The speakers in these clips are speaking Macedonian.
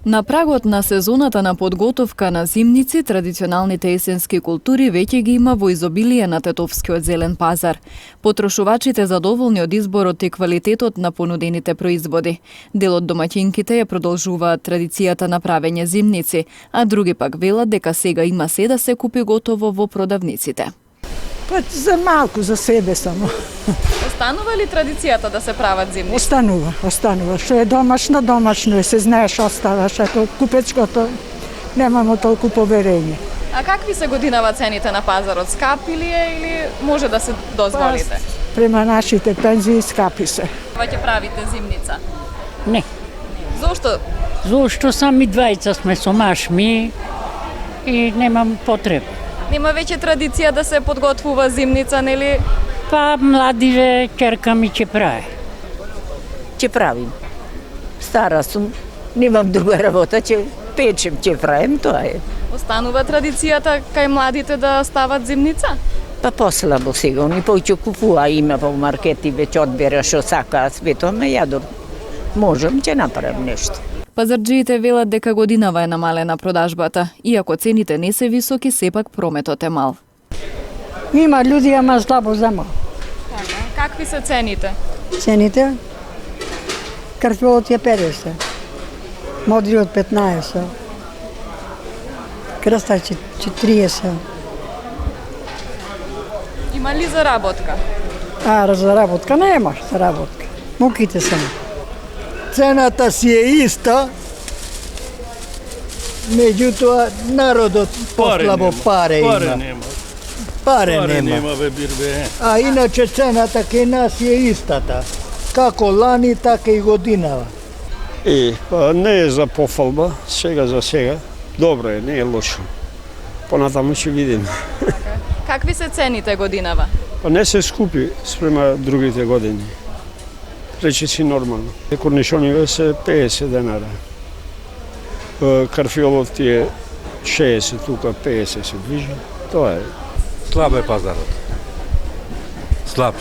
На прагот на сезоната на подготовка на зимници, традиционалните есенски култури веќе ги има во изобилие на Тетовскиот зелен пазар. Потрошувачите задоволни од изборот и квалитетот на понудените производи. Дел од домаќинките ја продолжуваат традицијата на правење зимници, а други пак велат дека сега има се да се купи готово во продавниците. Па за малку, за себе само. Останува ли традицијата да се прават зимници? Останува. Што е домашно, домашно е, се знае што оставаш, а купечкото немамо толку поверење. А какви се годинава цените на пазарот? Скапи ли е или може да се дозволите? Према нашите пензии скапи се. Ќе правите зимница? Не. Зошто? Зошто сами двајца сме со маш ми и немам потреба. Нема веќе традиција да се подготвува зимница, нели? Па младиве ќерка ми ќе прави. Ќе правим. Стара сум, немам друга работа, ќе печем, ќе правим, тоа е. Останува традицијата кај младите да стават зимница? Па послабо сега, они повеќе купува, има во маркети, веќе одбера што сака, свето, ме јадор. Можам, ќе направам нешто. Пазарџиите велат дека годинава е намалена продажбата, иако цените не се високи, сепак прометот е мал. Има луѓе, ама слабо зема. Какви се цените? Цените? Карфилот е 50, модриот 15, крста 40. Има ли заработка? Заработка немаш, заработка. Муките само. Цената си е иста, меѓутоа народот послабо паре има. Паре нема. А иначе цената кај нас е истата. Како лани, така и годинава. Па не е за пофалба, сега за сега. Добро е, не е лошо. Понатаму ќе видиме. Какви се цените годинава? Па не се скупи спрема другите години. Рече си нормално. Корнишониве се 50 денара. Карфиолот ти е 60, тука 50 се движи. Тоа е. Слаб е пазарот. Слаб.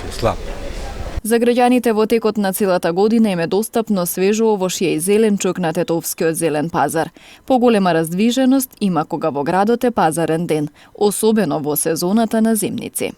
За граѓаните во текот на целата година им е достапно свежо овошје и зеленчук на Тетовскиот зелен пазар. Поголема раздвиженост има кога во градот е пазарен ден, особено во сезоната на зимници.